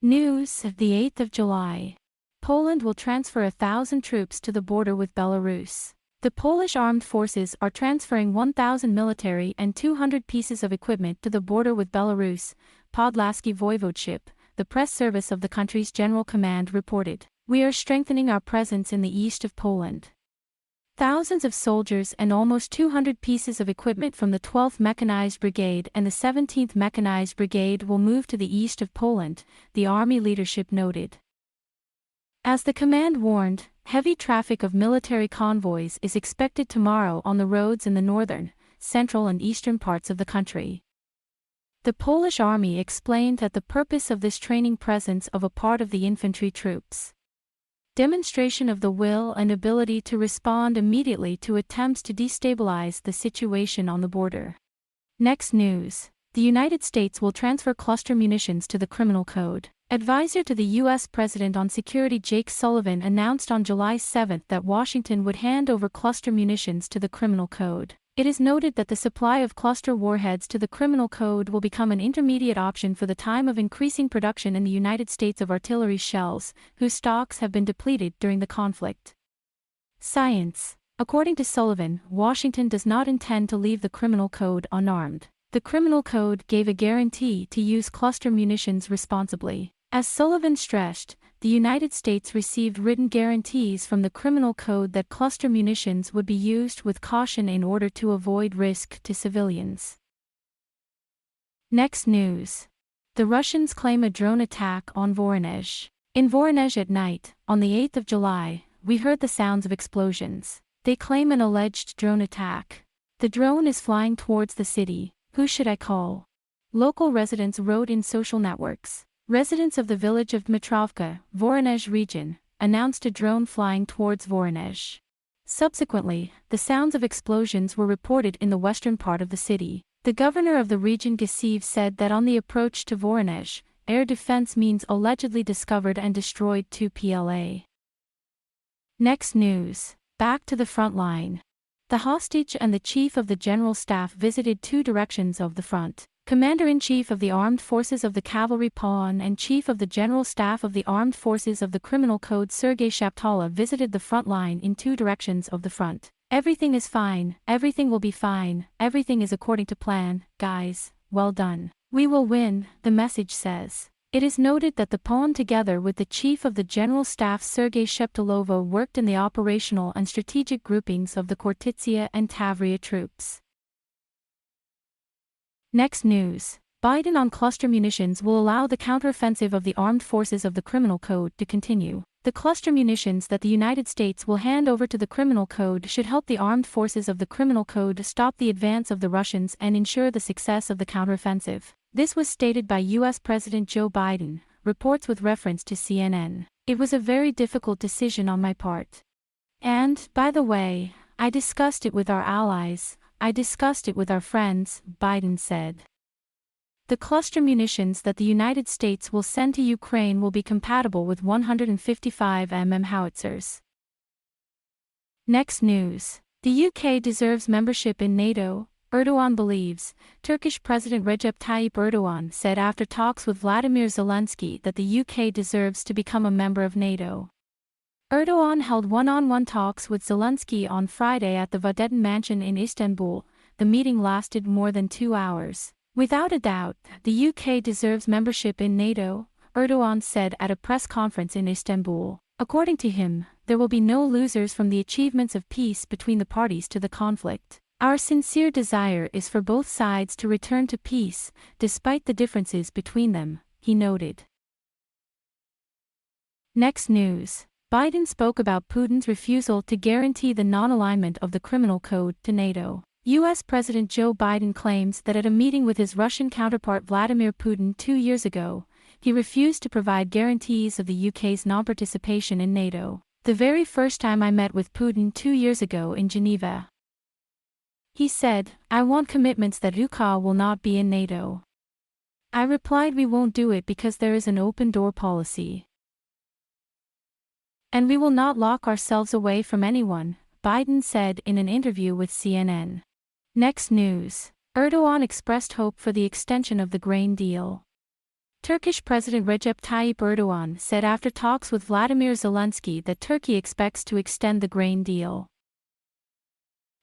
News of the 8th of July. Poland will transfer 1,000 troops to the border with Belarus. The Polish armed forces are transferring 1,000 military and 200 pieces of equipment to the border with Belarus, Podlaskie Voivodeship, the press service of the country's General Command reported. We are strengthening our presence in the east of Poland. Thousands of soldiers and almost 200 pieces of equipment from the 12th Mechanized Brigade and the 17th Mechanized Brigade will move to the east of Poland, the army leadership noted. As the command warned, heavy traffic of military convoys is expected tomorrow on the roads in the northern, central and eastern parts of the country. The Polish army explained that the purpose of this training presence of a part of the infantry troops. Demonstration of the will and ability to respond immediately to attempts to destabilize the situation on the border. Next news. The United States will transfer cluster munitions to the criminal code. Advisor to the U.S. President on Security Jake Sullivan announced on July 7 that Washington would hand over cluster munitions to the criminal code. It is noted that the supply of cluster warheads to the criminal code will become an intermediate option for the time of increasing production in the United States of artillery shells, whose stocks have been depleted during the conflict. Science. According to Sullivan, Washington does not intend to leave the criminal code unarmed. The criminal code gave a guarantee to use cluster munitions responsibly. As Sullivan stressed, the United States received written guarantees from the criminal code that cluster munitions would be used with caution in order to avoid risk to civilians. Next news. The Russians claim a drone attack on Voronezh. In Voronezh at night, on the 8th of July, we heard the sounds of explosions. They claim an alleged drone attack. The drone is flying towards the city. Who should I call? Local residents wrote in social networks. Residents of the village of Dmitrovka, Voronezh region, announced a drone flying towards Voronezh. Subsequently, the sounds of explosions were reported in the western part of the city. The governor of the region decisive said that on the approach to Voronezh, air defense means allegedly discovered and destroyed 2 PLA. Next news. Back to the front line. The hostage and the chief of the general staff visited 2 directions of the front. Commander-in-Chief of the Armed Forces of the Cavalry Pawn and Chief of the General Staff of the Armed Forces of the Criminal Code Sergei Shaptala visited the front line in 2 directions of the front. Everything is fine, everything will be fine, everything is according to plan, guys, well done. We will win, the message says. It is noted that the Pawn together with the Chief of the General Staff Sergei Sheptalovo worked in the operational and strategic groupings of the Khortytsia and Tavria troops. Next news. Biden on cluster munitions will allow the counteroffensive of the armed forces of the criminal code to continue. The cluster munitions that the United States will hand over to the criminal code should help the armed forces of the criminal code stop the advance of the Russians and ensure the success of the counteroffensive. This was stated by U.S. President Joe Biden, reports with reference to CNN. It was a very difficult decision on my part. And, by the way, I discussed it with our allies. I discussed it with our friends, Biden said. The cluster munitions that the United States will send to Ukraine will be compatible with 155 mm howitzers. Next news. The UK deserves membership in NATO, Erdogan believes, Turkish President Recep Tayyip Erdogan said after talks with Vladimir Zelensky that the UK deserves to become a member of NATO. Erdogan held one-on-one talks with Zelensky on Friday at the Bulletin mansion in Istanbul. The meeting lasted more than 2 hours. Without a doubt, the UK deserves membership in NATO, Erdogan said at a press conference in Istanbul. According to him, there will be no losers from the achievements of peace between the parties to the conflict. Our sincere desire is for both sides to return to peace, despite the differences between them, he noted. Next news. Biden spoke about Putin's refusal to guarantee the non-alignment of the criminal code to NATO. U.S. President Joe Biden claims that at a meeting with his Russian counterpart Vladimir Putin 2 years ago, he refused to provide guarantees of the UK's non-participation in NATO. The very first time I met with Putin 2 years ago in Geneva. He said, I want commitments that UK will not be in NATO. I replied we won't do it because there is an open door policy. And we will not lock ourselves away from anyone, Biden said in an interview with CNN. Next news. Erdogan expressed hope for the extension of the grain deal. Turkish President Recep Tayyip Erdogan said after talks with Vladimir Zelensky that Turkey expects to extend the grain deal.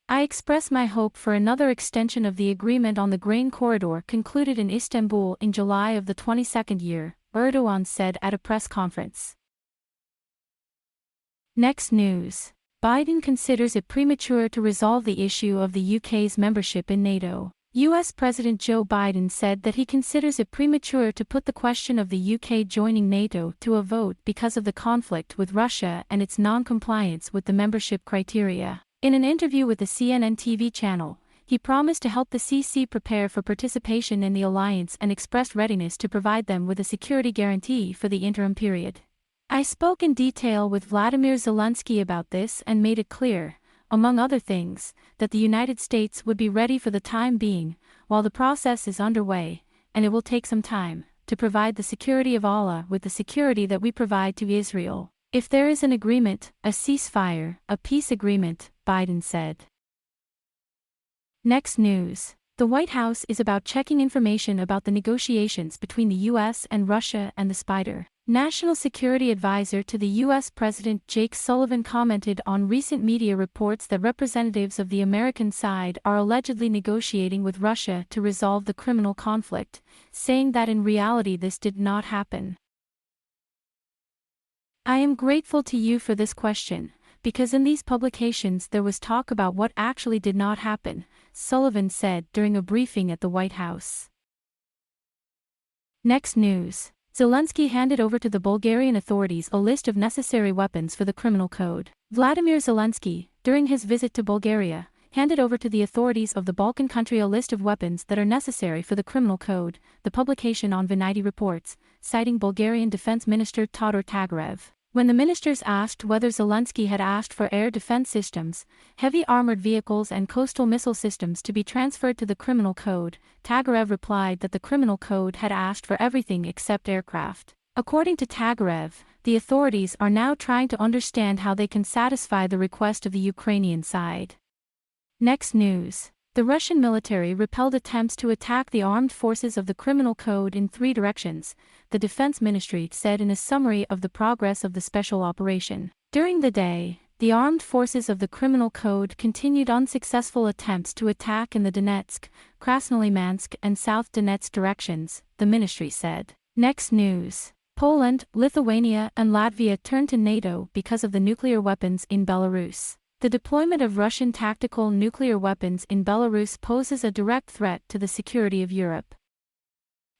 I express my hope for another extension of the agreement on the grain corridor concluded in Istanbul in July of the 22nd year, Erdogan said at a press conference. Next news. Biden considers it premature to resolve the issue of the UK's membership in NATO. US President Joe Biden said that he considers it premature to put the question of the UK joining NATO to a vote because of the conflict with Russia and its non-compliance with the membership criteria. In an interview with the CNN TV channel, he promised to help the CC prepare for participation in the alliance and expressed readiness to provide them with a security guarantee for the interim period. I spoke in detail with Vladimir Zelensky about this and made it clear, among other things, that the United States would be ready for the time being, while the process is underway, and it will take some time, to provide the security of Allah with the security that we provide to Israel. If there is an agreement, a ceasefire, a peace agreement, Biden said. Next news. The White House is about checking information about the negotiations between the U.S. and Russia and the Spider. National Security Advisor to the U.S. President Jake Sullivan commented on recent media reports that representatives of the American side are allegedly negotiating with Russia to resolve the criminal conflict, saying that in reality this did not happen. I am grateful to you for this question, because in these publications there was talk about what actually did not happen, Sullivan said during a briefing at the White House. Next news. Zelensky handed over to the Bulgarian authorities a list of necessary weapons for the criminal code. Vladimir Zelensky, during his visit to Bulgaria, handed over to the authorities of the Balkan country a list of weapons that are necessary for the criminal code, the publication on Vanity reports, citing Bulgarian Defense Minister Todor Tagarev. When the ministers asked whether Zelensky had asked for air defense systems, heavy armored vehicles and coastal missile systems to be transferred to the criminal code, Tagarev replied that the criminal code had asked for everything except aircraft. According to Tagarev, the authorities are now trying to understand how they can satisfy the request of the Ukrainian side. Next news. The Russian military repelled attempts to attack the armed forces of the criminal code in 3 directions, the Defense Ministry said in a summary of the progress of the special operation. During the day, the armed forces of the criminal code continued unsuccessful attempts to attack in the Donetsk, Krasnolymansk and South Donetsk directions, the ministry said. Next news. Poland, Lithuania and Latvia turned to NATO because of the nuclear weapons in Belarus. The deployment of Russian tactical nuclear weapons in Belarus poses a direct threat to the security of Europe.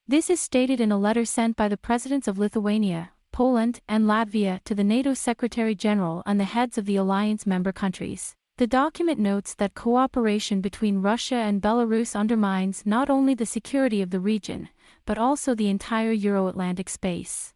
This is stated in a letter sent by the presidents of Lithuania, Poland, and Latvia to the NATO Secretary-General and the heads of the alliance member countries. The document notes that cooperation between Russia and Belarus undermines not only the security of the region, but also the entire Euro-Atlantic space.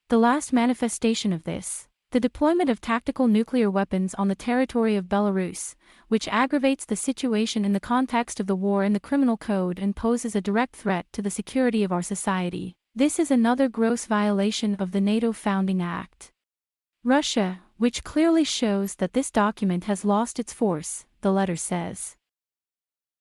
The last manifestation of this, the deployment of tactical nuclear weapons on the territory of Belarus, which aggravates the situation in the context of the war in the criminal code and poses a direct threat to the security of our society. This is another gross violation of the NATO Founding Act. Russia, which clearly shows that this document has lost its force, the letter says.